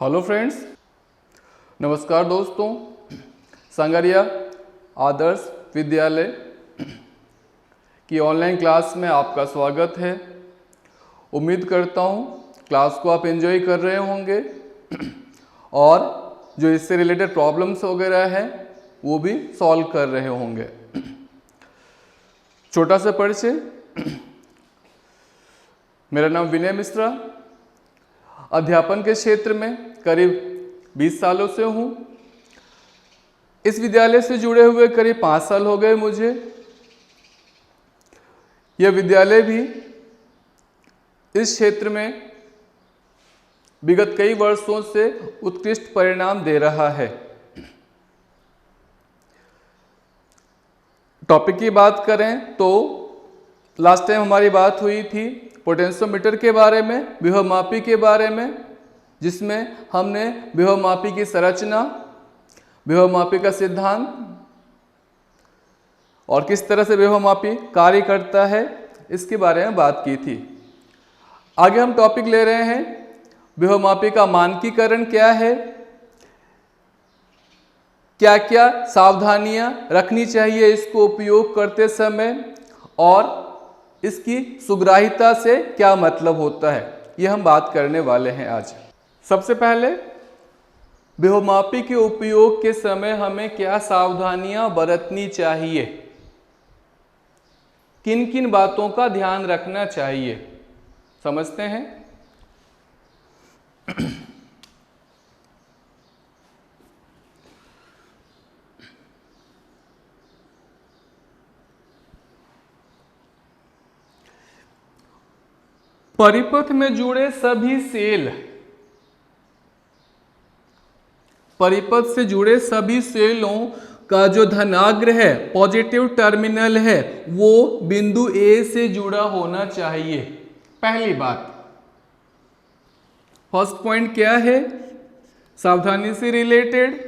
Hello friends, नमस्कार दोस्तों। संगरिया आदर्श विद्यालय की ऑनलाइन क्लास में आपका स्वागत है। उम्मीद करता हूँ क्लास को आप एंजॉय कर रहे होंगे और जो इससे रिलेटेड प्रॉब्लम्स वगैरह है वो भी सॉल्व कर रहे होंगे। छोटा सा परिचय, मेरा नाम विनय मिश्रा, अध्यापन के क्षेत्र में करीब 20 सालों से हूँ। इस विद्यालय से जुड़े हुए करीब 5 साल हो गए मुझे। यह विद्यालय भी इस क्षेत्र में विगत कई वर्षों से उत्कृष्ट परिणाम दे रहा है। टॉपिक की बात करें तो लास्ट टाइम हमारी बात हुई थी पोटेंशियोमीटर के बारे में, विभवमापी के बारे में, जिसमें हमने विभवमापी की संरचना, विभवमापी का सिद्धांत और किस तरह से विभवमापी कार्य करता है इसके बारे में बात की थी। आगे हम टॉपिक ले रहे हैं विभवमापी का मानकीकरण क्या है, क्या क्या सावधानियां रखनी चाहिए इसको उपयोग करते समय और इसकी सुग्राह्यता से क्या मतलब होता है, यह हम बात करने वाले हैं आज। सबसे पहले विभवमापी के उपयोग के समय हमें क्या सावधानियां बरतनी चाहिए, किन किन बातों का ध्यान रखना चाहिए, समझते हैं। परिपथ में जुड़े सभी सेल, परिपथ से जुड़े सभी सेलों का जो धनाग्र है, पॉजिटिव टर्मिनल है, वो बिंदु ए से जुड़ा होना चाहिए। पहली बात, फर्स्ट पॉइंट क्या है, सावधानी से रिलेटेड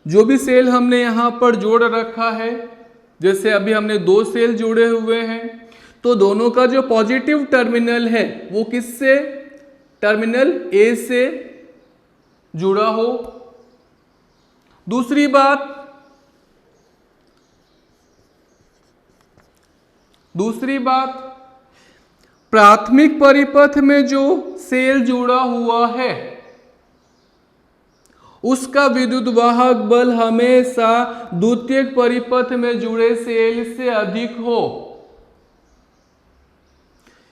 जो भी सेल हमने यहां पर जोड़ रखा है, जैसे अभी हमने 2 सेल जोड़े हुए हैं, तो दोनों का जो पॉजिटिव टर्मिनल है वो किससे, टर्मिनल ए से जुड़ा हो। दूसरी बात, प्राथमिक परिपथ में जो सेल जुड़ा हुआ है उसका विद्युतवाहक बल हमेशा द्वितीयक परिपथ में जुड़े सेल से अधिक हो।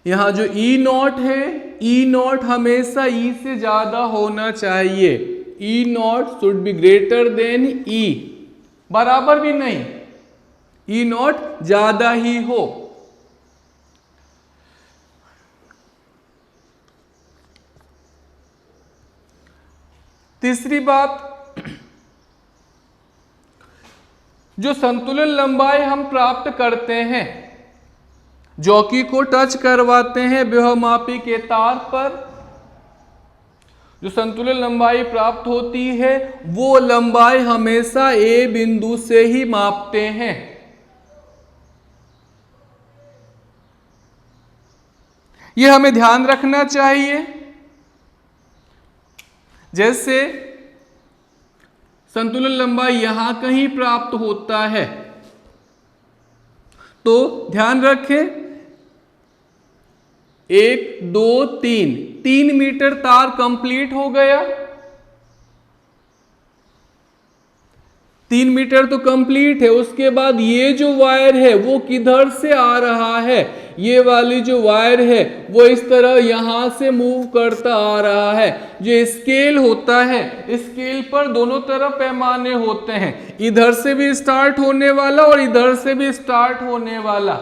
यहां जो E0 है, E0 हमेशा E से ज्यादा होना चाहिए। E0 should be greater than E, बराबर भी नहीं, E0 ज्यादा ही हो। तीसरी बात, जो संतुलन लंबाई हम प्राप्त करते हैं, जॉकी को टच करवाते हैं विभवमापी के तार पर, जो संतुलन लंबाई प्राप्त होती है वो लंबाई हमेशा ए बिंदु से ही मापते हैं। यह हमें ध्यान रखना चाहिए। जैसे संतुलन लंबाई यहां कहीं प्राप्त होता है तो ध्यान रखें 1 2 3 मीटर तार कंप्लीट हो गया। 3 मीटर तो कंप्लीट है। उसके बाद ये जो वायर है वो किधर से आ रहा है, ये वाली जो वायर है वो इस तरह यहां से मूव करता आ रहा है। जो स्केल होता है, स्केल पर दोनों तरफ पैमाने होते हैं, इधर से भी स्टार्ट होने वाला और इधर से भी स्टार्ट होने वाला।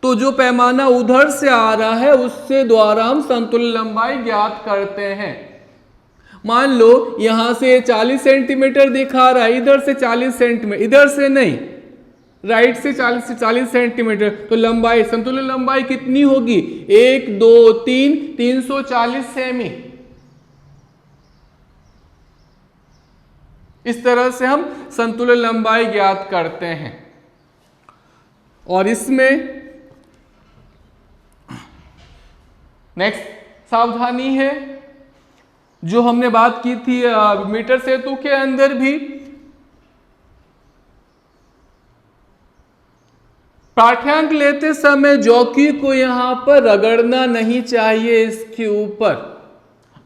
तो जो पैमाना उधर से आ रहा है उससे द्वारा हम संतुलन लंबाई ज्ञात करते हैं। मान लो यहां से 40 सेंटीमीटर दिखा रहा है, इधर से 40 सेंटीमीटर, इधर से नहीं, राइट से 40 सेंटीमीटर, तो लंबाई, संतुलन लंबाई कितनी होगी, 1 2 3 340 सेमी। इस तरह से हम संतुलन लंबाई ज्ञात करते हैं। और इसमें नेक्स्ट सावधानी है जो हमने बात की थी मीटर सेतु के अंदर भी। पाठ्यांक लेते समय जॉकी को यहां पर रगड़ना नहीं चाहिए इसके ऊपर।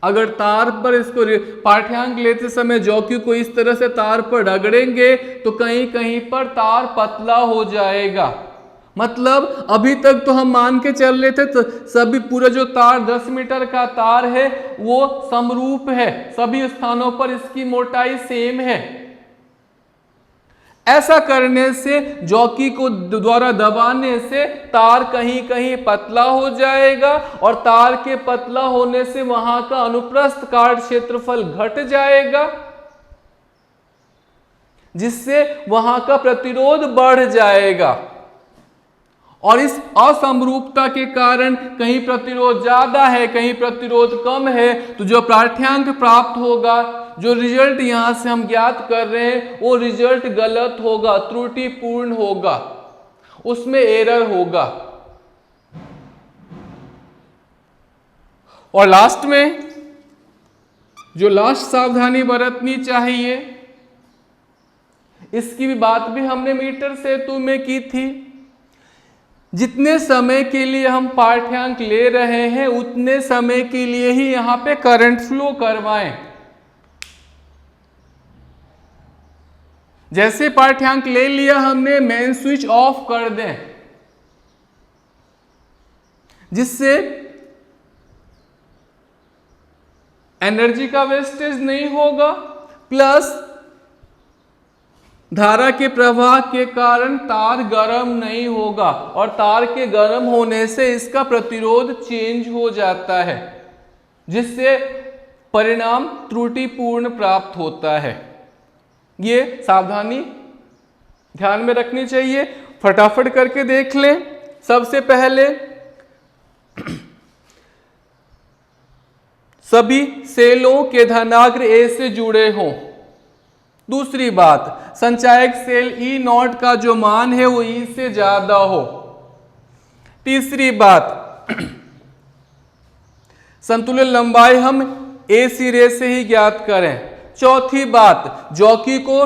अगर तार पर इसको पाठ्यांक लेते समय जॉकी को इस तरह से तार पर रगड़ेंगे तो कहीं कहीं पर तार पतला हो जाएगा। मतलब अभी तक तो हम मान के चल रहे थे तो सभी पूरा जो तार 10 मीटर का तार है वो समरूप है, सभी स्थानों पर इसकी मोटाई सेम है। ऐसा करने से जॉकी को द्वारा दबाने से तार कहीं कहीं पतला हो जाएगा और तार के पतला होने से वहां का अनुप्रस्थ काट क्षेत्रफल घट जाएगा, जिससे वहां का प्रतिरोध बढ़ जाएगा। और इस असमरूपता के कारण कहीं प्रतिरोध ज्यादा है, कहीं प्रतिरोध कम है, तो जो पाठ्यांक प्राप्त होगा, जो रिजल्ट यहां से हम ज्ञात कर रहे हैं, वो रिजल्ट गलत होगा, त्रुटिपूर्ण होगा, उसमें एरर होगा। और लास्ट में जो लास्ट सावधानी बरतनी चाहिए, इसकी भी बात भी हमने मीटर सेतु में की थी। जितने समय के लिए हम पाठ्यांक ले रहे हैं उतने समय के लिए ही यहां पे करंट फ्लो करवाएं। जैसे पाठ्यांक ले लिया हमने, मेन स्विच ऑफ कर दें, जिससे एनर्जी का वेस्टेज नहीं होगा, प्लस धारा के प्रवाह के कारण तार गर्म नहीं होगा और तार के गर्म होने से इसका प्रतिरोध चेंज हो जाता है, जिससे परिणाम त्रुटिपूर्ण प्राप्त होता है। ये सावधानी ध्यान में रखनी चाहिए। फटाफट करके देख लें। सबसे पहले सभी सेलों के धनाग्र ए से जुड़े हों। दूसरी बात, संचायक सेल E0 का जो मान है वो E से ज्यादा हो। तीसरी बात, संतुलन लंबाई हम A सिरे से ही ज्ञात करें। चौथी बात, जॉकी को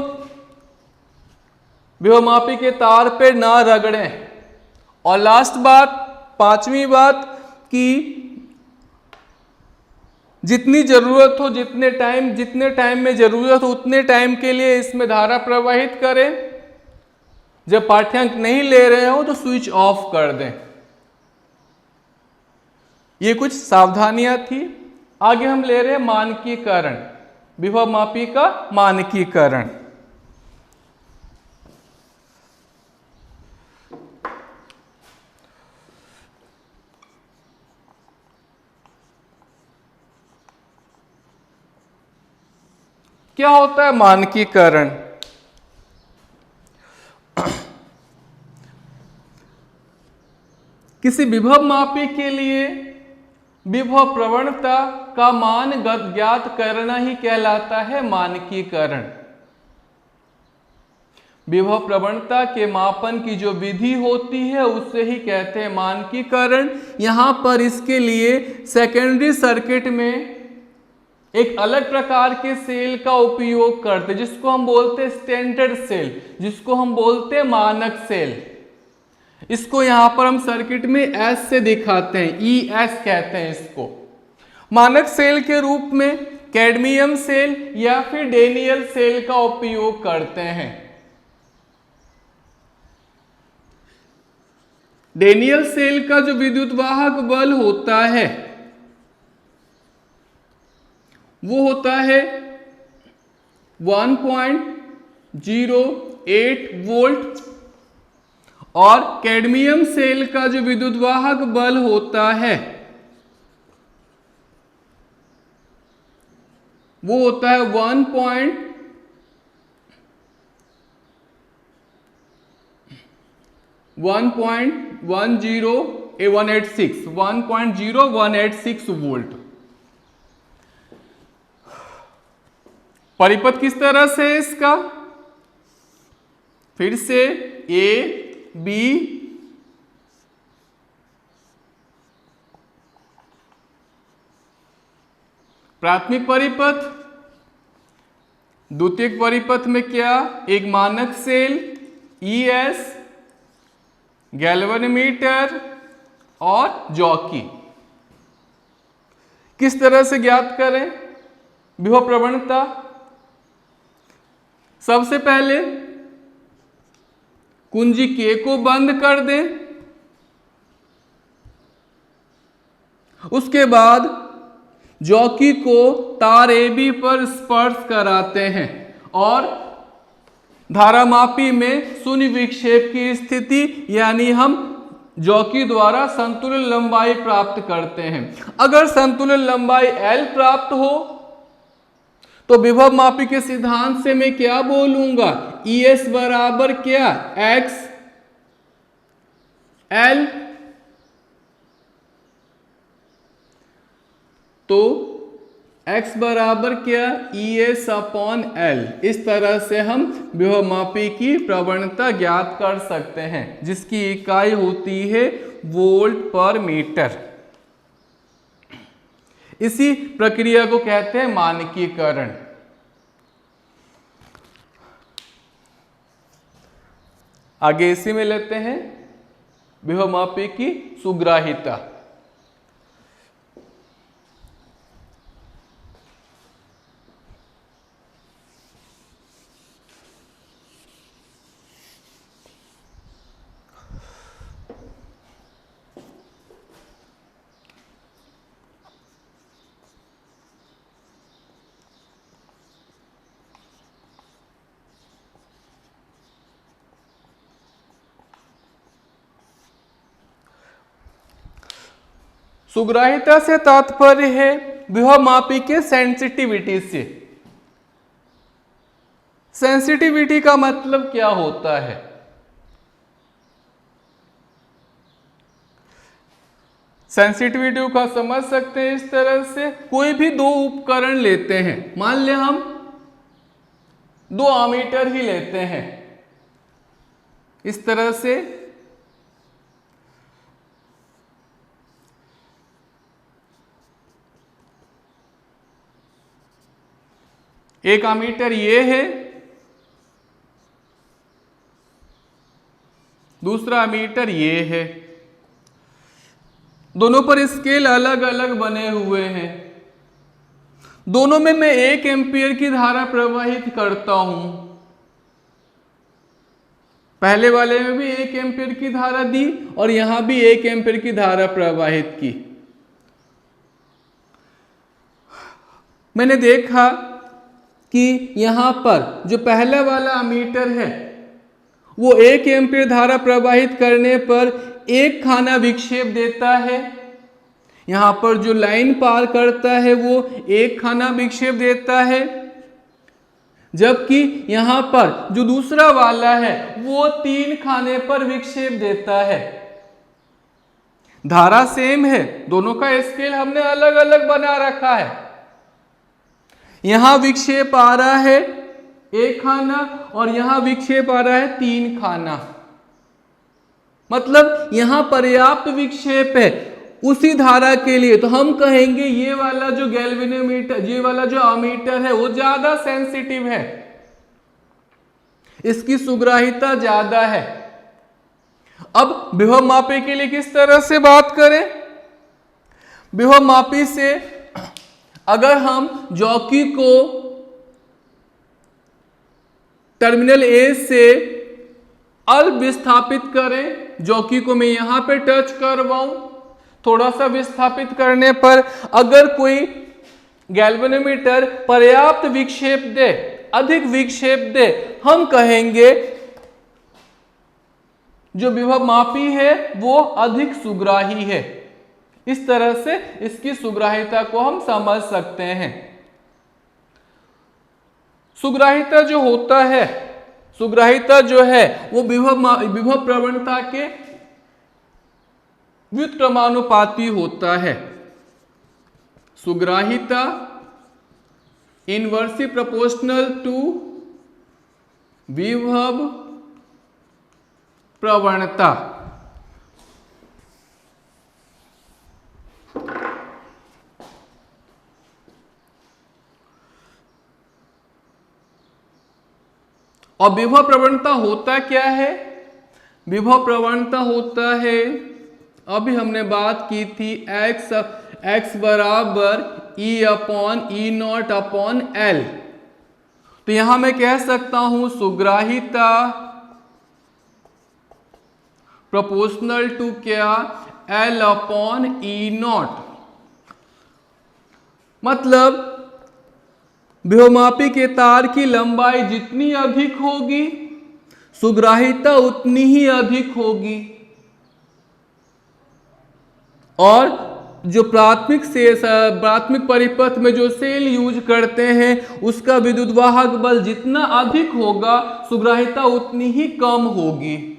विभवमापी के तार पे ना रगड़ें। और लास्ट बात, पांचवी बात कि जितनी जरूरत हो, जितने टाइम में जरूरत हो उतने टाइम के लिए इसमें धारा प्रवाहित करें। जब पाठ्यांक नहीं ले रहे हो तो स्विच ऑफ कर दें। ये कुछ सावधानियां थी। आगे हम ले रहे हैं मानकीकरण, विभवमापी का मानकीकरण। क्या होता है मानकीकरण? किसी विभव मापी के लिए विभव प्रवणता का मान ज्ञात करना ही कहलाता है मानकीकरण। विभव प्रवणता के मापन की जो विधि होती है उसे ही कहते हैं मानकीकरण। यहां पर इसके लिए सेकेंडरी सर्किट में एक अलग प्रकार के सेल का उपयोग करते हैं, जिसको हम बोलते हैं स्टैंडर्ड सेल, जिसको हम बोलते हैं मानक सेल। इसको यहां पर हम सर्किट में एस से दिखाते हैं, ES कहते हैं इसको। मानक सेल के रूप में कैडमियम सेल या फिर डेनियल सेल का उपयोग करते हैं। डेनियल सेल का जो विद्युत वाहक बल होता है वो होता है 1.08 वोल्ट और कैडमियम सेल का जो विद्युत वाहक बल होता है वो होता है 1.0186 वोल्ट। परिपथ किस तरह से है इसका? फिर से A, B, प्राथमिक परिपथ, द्वितीयक परिपथ में क्या, एक मानक सेल ES, गैल्वेनोमीटर और जॉकी। किस तरह से ज्ञात करें विभव प्रवणता? सबसे पहले कुंजी K को बंद कर दें, उसके बाद जॉकी को तार AB पर स्पर्श कराते हैं और धारामापी में शून्य विक्षेप की स्थिति यानी हम जॉकी द्वारा संतुलन लंबाई प्राप्त करते हैं। अगर संतुलन लंबाई L प्राप्त हो तो विभव मापी के सिद्धांत से मैं क्या बोलूंगा, ES बराबर क्या, X L। तो x बराबर क्या, ES अपॉन L। इस तरह से हम विभव मापी की प्रवणता ज्ञात कर सकते हैं, जिसकी इकाई होती है वोल्ट पर मीटर। इसी प्रक्रिया को कहते हैं मानकीकरण। आगे इसी में लेते हैं विभव मापी की सुग्राह्यता। सुग्राह्यता से तात्पर्य है विभव मापी के सेंसिटिविटी से। सेंसिटिविटी का मतलब क्या होता है? सेंसिटिविटी का समझ सकते हैं इस तरह से, कोई भी दो उपकरण लेते हैं, मान ले हम 2 एमीटर ही लेते हैं, इस तरह से एक एमीटर ये है, दूसरा एमीटर ये है, दोनों पर स्केल अलग अलग बने हुए हैं। दोनों में मैं 1 एम्पीयर की धारा प्रवाहित करता हूं। पहले वाले में भी 1 एम्पीयर की धारा दी और यहां भी 1 एम्पीयर की धारा प्रवाहित की। मैंने देखा कि यहां पर जो पहला वाला एमीटर है वो 1 एम्पीयर धारा प्रवाहित करने पर 1 खाना विक्षेप देता है। यहां पर जो लाइन पार करता है वो 1 खाना विक्षेप देता है, जबकि यहां पर जो दूसरा वाला है वो 3 खाने पर विक्षेप देता है। धारा सेम है, दोनों का स्केल हमने अलग अलग बना रखा है। यहां विक्षेप आ रहा है 1 खाना और यहां विक्षेप आ रहा है 3 खाना, मतलब यहां पर्याप्त विक्षेप है उसी धारा के लिए। तो हम कहेंगे ये वाला जो गैल्वेनोमीटर, ये वाला जो एमीटर है वो ज्यादा सेंसिटिव है, इसकी सुग्राह्यता ज्यादा है। अब विभव मापी के लिए किस तरह से बात करें? विभव मापी से अगर हम जॉकी को टर्मिनल A से अल्प विस्थापित करें, जॉकी को मैं यहां पे टच करवाऊं, थोड़ा सा विस्थापित करने पर अगर कोई गैल्वेनोमीटर पर्याप्त विक्षेप दे, अधिक विक्षेप दे, हम कहेंगे जो विभव मापी है वो अधिक सुग्राही है। इस तरह से इसकी सुग्राह्यता को हम समझ सकते हैं। सुग्राह्यता जो होता है, सुग्राह्यता जो है वो विभव प्रवणता के व्युत्क्रमानुपाती होता है। सुग्राह्यता इनवर्सली प्रोपोर्शनल टू विभव प्रवणता। और विभव प्रवणता होता क्या है? विभव प्रवणता होता है, अभी हमने बात की थी, x बराबर E/E0/L। तो यहां मैं कह सकता हूं सुग्राहिता प्रोपोर्शनल टू क्या? L/E0। मतलब विभवमापी के तार की लंबाई जितनी अधिक होगी, सुग्राहिता उतनी ही अधिक होगी। और जो प्राथमिक परिपथ में जो सेल यूज करते हैं, उसका विद्युद्वाहक बल जितना अधिक होगा, सुग्राहिता उतनी ही कम होगी।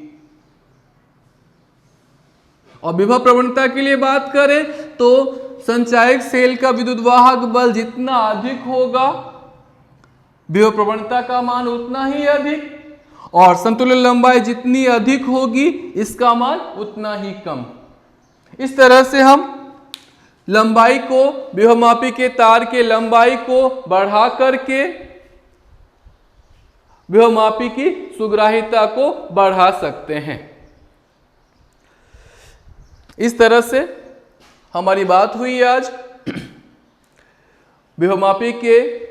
और विभव प्रवणता के लिए बात करें तो संचायक सेल का विद्युद्वाहक बल जितना अधिक होगा, विभव प्रवणता का मान उतना ही अधिक, और संतुलन लंबाई जितनी अधिक होगी, इसका मान उतना ही कम। इस तरह से हम लंबाई को, विभवमापी के तार के लंबाई को बढ़ा करके विभवमापी की सुग्राहिता को बढ़ा सकते हैं। इस तरह से हमारी बात हुई आज विभवमापी के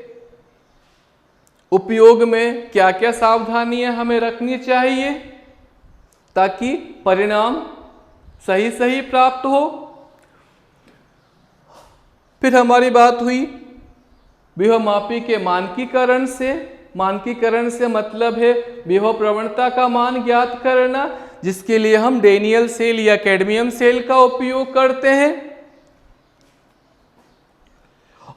उपयोग में क्या क्या सावधानियां हमें रखनी चाहिए ताकि परिणाम सही प्राप्त हो। फिर हमारी बात हुई विभवमापी के मानकीकरण से। मानकीकरण से मतलब है विभव प्रवणता का मान ज्ञात करना, जिसके लिए हम डेनियल सेल या कैडमियम सेल का उपयोग करते हैं।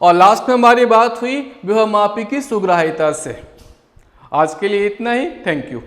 और लास्ट में हमारी बात हुई विभवमापी की सुग्राहिता से। आज के लिए इतना ही। Thank you.